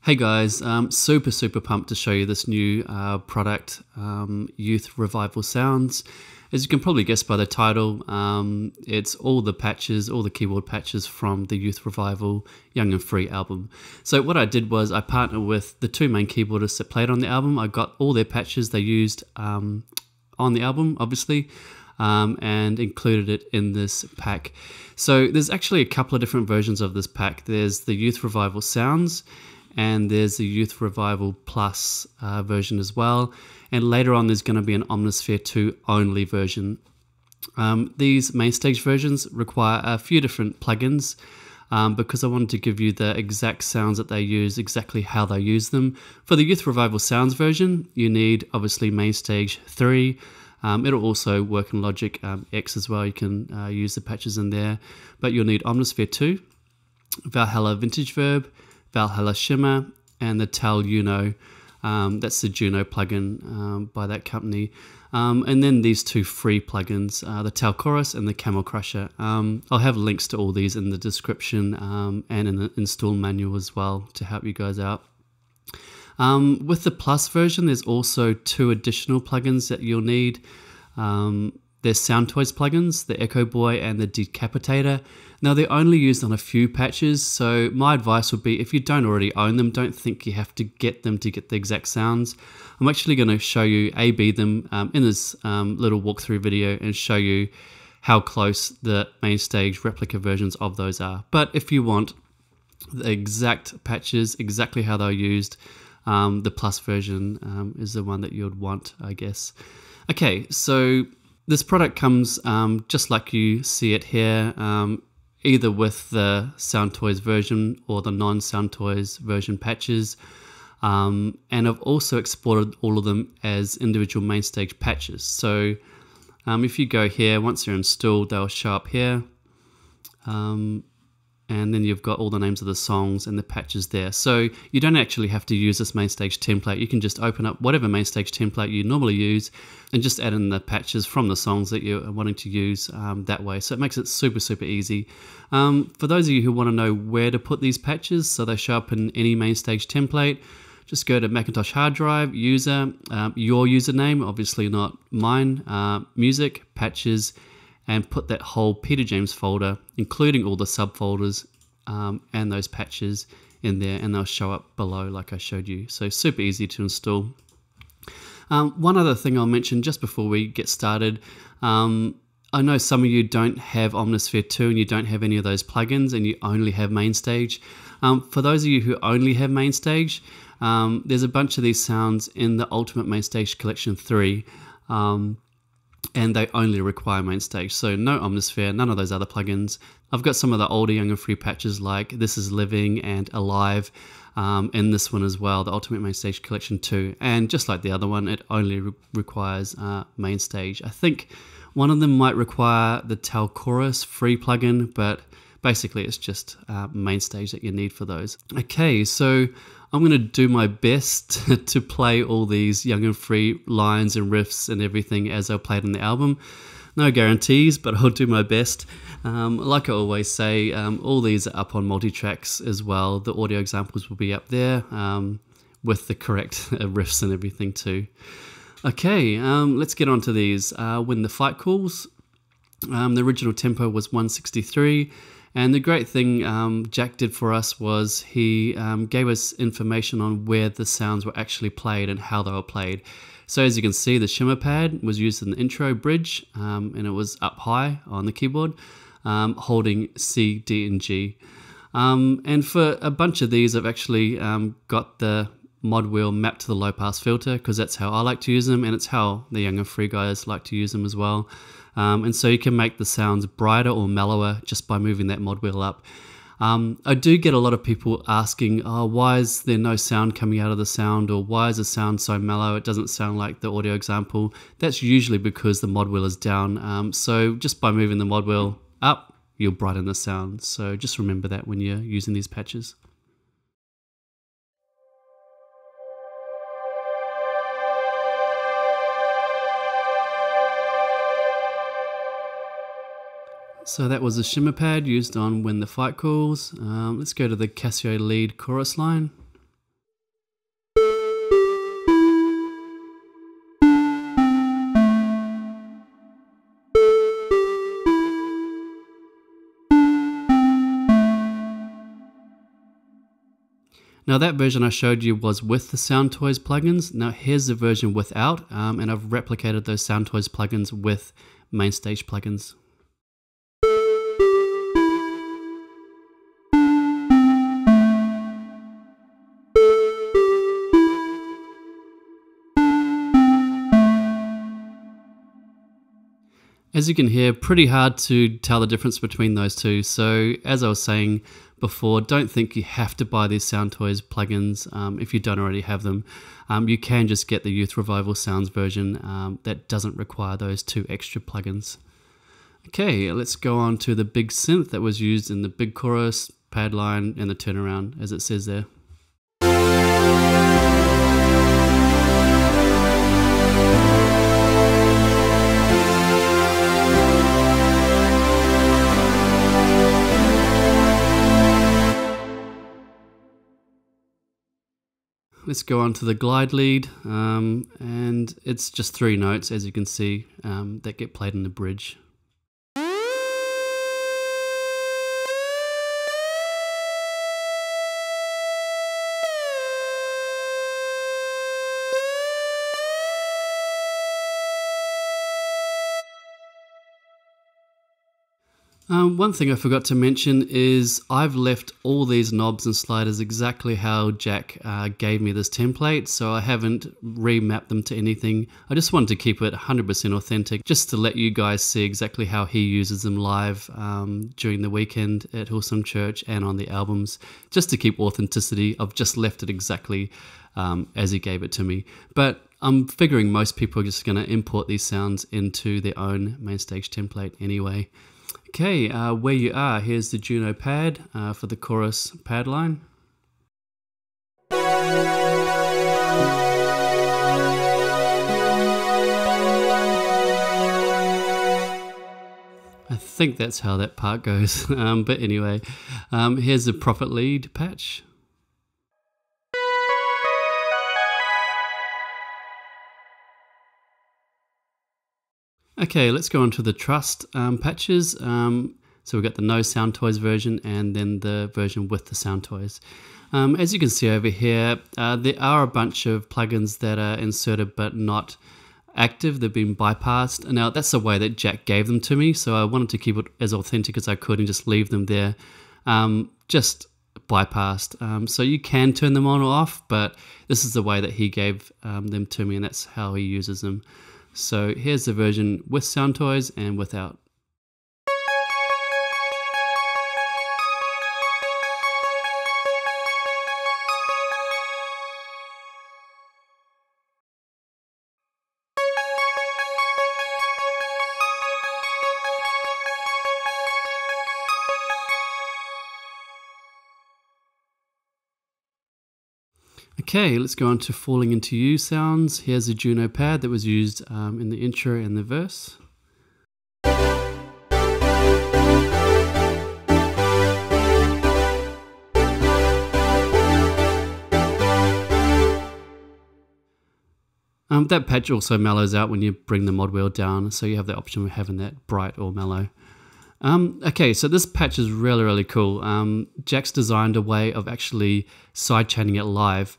Hey guys, super pumped to show you this new product, Youth Revival Sounds. As you can probably guess by the title, it's all the patches, all the keyboard patches from the Youth Revival Young and Free album. So what I did was I partnered with the two main keyboardists that played on the album. I got all their patches they used on the album, obviously, and included it in this pack. So there's actually a couple of different versions of this pack. There's the Youth Revival Sounds, and there's the Youth Revival Plus version as well. And later on, there's going to be an Omnisphere 2 only version. These main stage versions require a few different plugins because I wanted to give you the exact sounds that they use, exactly how they use them. For the Youth Revival Sounds version, you need obviously main stage 3. It'll also work in Logic X as well. You can use the patches in there. But you'll need Omnisphere 2, Valhalla Vintage Verb, Valhalla Shimmer, and the Tal Uno. That's the Juno plugin by that company. And then these two free plugins, the Tal Chorus and the Camel Crusher. I'll have links to all these in the description and in the install manual as well to help you guys out. With the Plus version, there's also two additional plugins that you'll need. There's Soundows plugins, the Echo Boy and the Decapitator. Now they're only used on a few patches, so my advice would be if you don't already own them, don't think you have to get them to get the exact sounds. I'm actually going to show you A/B them in this little walkthrough video and show you how close the main stage replica versions of those are. But if you want the exact patches, exactly how they're used, the Plus version is the one that you'd want, I guess. Okay, so this product comes just like you see it here, either with the Soundows version or the non-Soundows version patches. And I've also exported all of them as individual main stage patches. So if you go here, once they're installed, they'll show up here. And then you've got all the names of the songs and the patches there. So you don't actually have to use this main stage template. You can just open up whatever main stage template you normally use and just add in the patches from the songs that you're wanting to use that way. So it makes it super easy. For those of you who want to know where to put these patches so they show up in any main stage template, just go to Macintosh hard drive, user, your username, obviously not mine, music, patches, and put that whole Peter James folder, including all the subfolders and those patches in there, and they'll show up below like I showed you. So super easy to install. One other thing I'll mention just before we get started, I know some of you don't have Omnisphere 2 and you don't have any of those plugins and you only have MainStage. For those of you who only have MainStage, there's a bunch of these sounds in the Ultimate MainStage Collection 3. And they only require MainStage, so no Omnisphere, none of those other plugins. I've got some of the older Young and Free patches like This Is Living and Alive in this one as well, the Ultimate MainStage Collection 2. And just like the other one, it only requires MainStage. I think one of them might require the Tal Chorus free plugin, but basically it's just MainStage that you need for those. Okay, so I'm going to do my best to play all these Young and Free lines and riffs and everything as I played on the album. No guarantees, but I'll do my best. Like I always say, all these are up on multi-tracks as well. The audio examples will be up there with the correct riffs and everything too. Okay, let's get on to these. When the Fight Calls, the original tempo was 163. And the great thing Jack did for us was he gave us information on where the sounds were actually played and how they were played. So as you can see, the Shimmer pad was used in the intro bridge, and it was up high on the keyboard, holding C, D, and G. And for a bunch of these, I've actually got the mod wheel mapped to the low pass filter because that's how I like to use them, and it's how the Young and Free guys like to use them as well. And so you can make the sounds brighter or mellower just by moving that mod wheel up. I do get a lot of people asking, oh, why is there no sound coming out of the sound, or why is the sound so mellow? It doesn't sound like the audio example. That's usually because the mod wheel is down. So just by moving the mod wheel up, you'll brighten the sound. So just remember that when you're using these patches. So that was the Shimmer pad used on When the Fight Calls. Let's go to the Casio lead chorus line. Now that version I showed you was with the Soundows plugins. Now here's the version without, and I've replicated those Soundows plugins with Mainstage plugins. As you can hear, pretty hard to tell the difference between those two. So as I was saying before, don't think you have to buy these Soundows plugins if you don't already have them. You can just get the Youth Revival Sounds version that doesn't require those 2 extra plugins. Okay, let's go on to the big synth that was used in the big chorus, pad line, and the turnaround, as it says there. Let's go on to the glide lead, and it's just 3 notes, as you can see, that get played in the bridge. One thing I forgot to mention is I've left all these knobs and sliders exactly how Jack gave me this template, so I haven't remapped them to anything. I just wanted to keep it 100% authentic, just to let you guys see exactly how he uses them live during the weekend at Hillsong Church and on the albums, just to keep authenticity. I've just left it exactly as he gave it to me. But I'm figuring most people are just going to import these sounds into their own Mainstage template anyway. Okay, where you are, here's the Juno Pad for the chorus pad line. I think that's how that part goes, but anyway, here's the Prophet lead patch. Okay, let's go on to the Trust patches. So we've got the no Soundows version and then the version with the Soundows. As you can see over here, there are a bunch of plugins that are inserted but not active. They've been bypassed. Now that's the way that Jack gave them to me, so I wanted to keep it as authentic as I could and just leave them there, just bypassed. So you can turn them on or off, but this is the way that he gave them to me, and that's how he uses them. So here's the version with Soundows and without. Okay, let's go on to Falling Into You sounds. Here's a Juno Pad that was used in the intro and the verse. That patch also mellows out when you bring the mod wheel down, so you have the option of having that bright or mellow. Okay, so this patch is really cool. Jack's designed a way of actually sidechaining it live.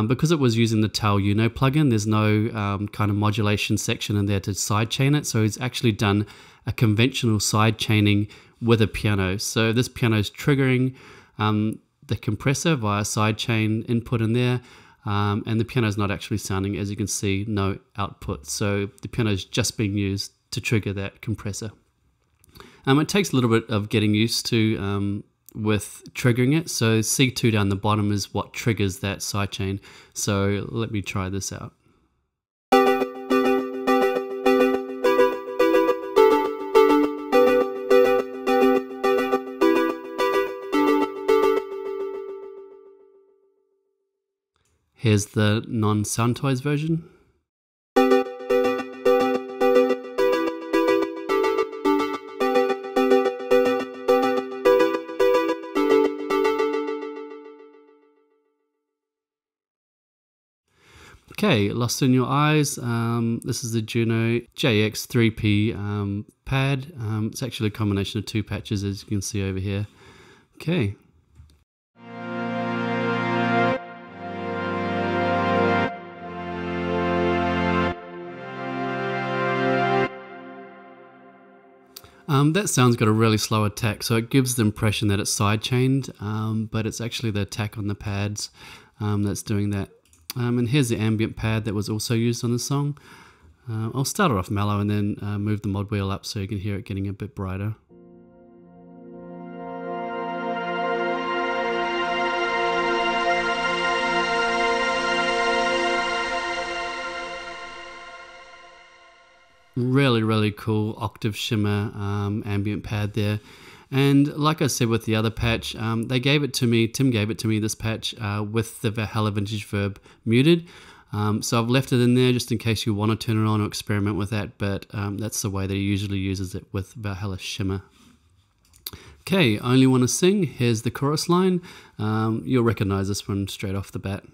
Because it was using the Tau Uno plugin, there's no kind of modulation section in there to sidechain it, so he's actually done a conventional sidechaining with a piano. So this piano is triggering the compressor via sidechain input in there, and the piano is not actually sounding, as you can see, no output. So the piano is just being used to trigger that compressor. It takes a little bit of getting used to with triggering it. So C2 down the bottom is what triggers that sidechain. So let me try this out. Here's the non-Soundows version. Okay, Lost in Your Eyes. This is the Juno DX7 Pad. It's actually a combination of 2 patches, as you can see over here. Okay. That sound's got a really slow attack, so it gives the impression that it's side-chained, but it's actually the attack on the pads that's doing that. And here's the ambient pad that was also used on the song. I'll start it off mellow and then move the mod wheel up so you can hear it getting a bit brighter. Really cool octave shimmer ambient pad there. And like I said with the other patch, they gave it to me, Tim gave it to me, this patch, with the Valhalla Vintage Verb muted. So I've left it in there just in case you want to turn it on or experiment with that, but that's the way that he usually uses it with Valhalla Shimmer. Okay, Only Want to Sing, here's the chorus line. You'll recognize this one straight off the bat.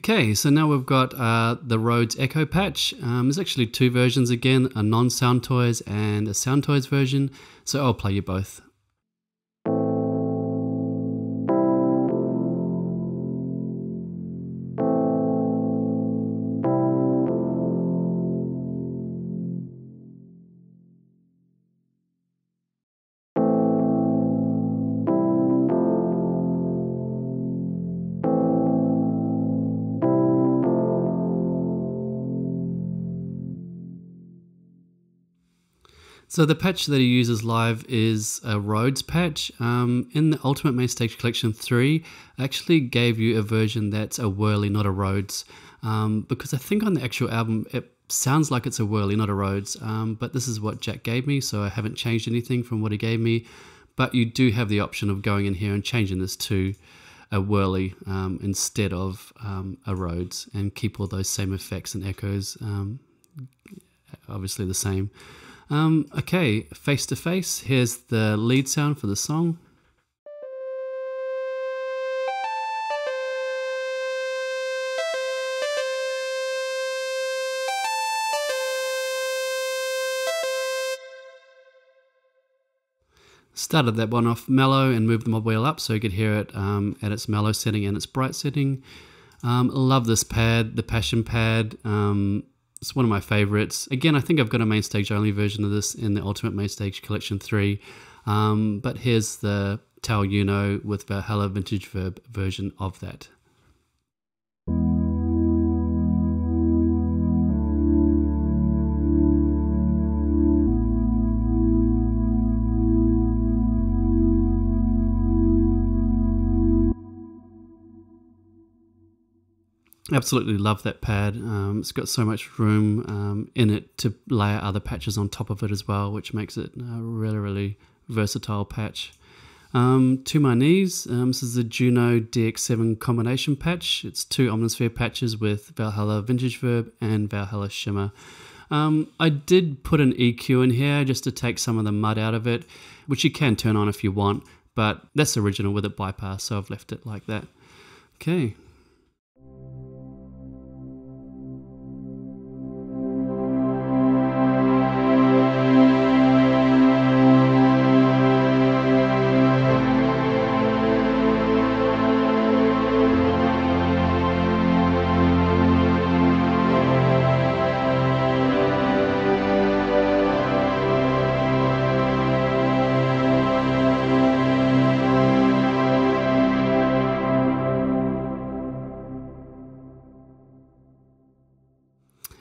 Okay, so now we've got the Rhodes Echo patch. There's actually two versions again, a non-Soundows and a Soundows version, so I'll play you both. So the patch that he uses live is a Rhodes patch. In the Ultimate Mainstage Collection 3, I actually gave you a version that's a whirly, not a Rhodes. Because I think on the actual album, it sounds like it's a whirly, not a Rhodes. But this is what Jack gave me, so I haven't changed anything from what he gave me. But you do have the option of going in here and changing this to a whirly instead of a Rhodes, and keep all those same effects and echoes, obviously the same. Okay, Face to Face, here's the lead sound for the song. Started that one off mellow and moved the mod wheel up so you could hear it at its mellow setting and its bright setting. Love this pad, the Passion Pad. It's one of my favorites. Again, I think I've got a Mainstage only version of this in the Ultimate Mainstage Collection 3. But here's the Tao Juno with Valhalla Vintage Verb version of that. Absolutely love that pad. It's got so much room in it to layer other patches on top of it as well, which makes it a really versatile patch. To My Knees, this is the Juno DX7 combination patch. It's two Omnisphere patches with Valhalla Vintage Verb and Valhalla Shimmer. I did put an EQ in here just to take some of the mud out of it, which you can turn on if you want, but that's original with it bypass, so I've left it like that. Okay.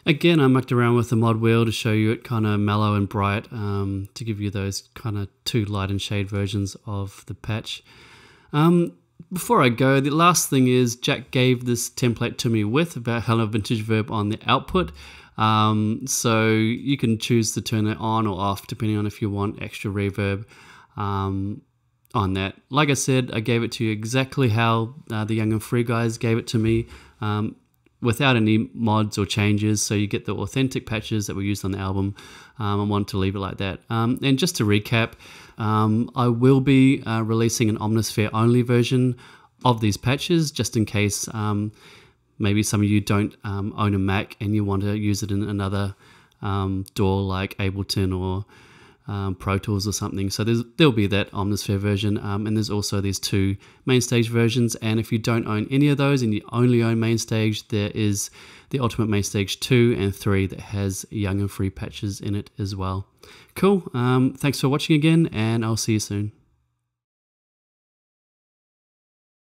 Again, I mucked around with the mod wheel to show you it kind of mellow and bright, to give you those kind of two light and shade versions of the patch. Before I go, the last thing is Jack gave this template to me with Valhalla Vintage Verb on the output. So you can choose to turn it on or off depending on if you want extra reverb on that. Like I said, I gave it to you exactly how the Young and Free guys gave it to me, without any mods or changes, so you get the authentic patches that were used on the album. I wanted to leave it like that. And just to recap, I will be releasing an Omnisphere only version of these patches, just in case maybe some of you don't own a Mac and you want to use it in another DAW like Ableton or Pro Tools or something. So there'll be that Omnisphere version, and there's also these 2 Mainstage versions. And if you don't own any of those and you only own Mainstage, there is the Ultimate Mainstage 2 and 3 that has young and free patches in it as well. Cool. Thanks for watching again, and I'll see you soon.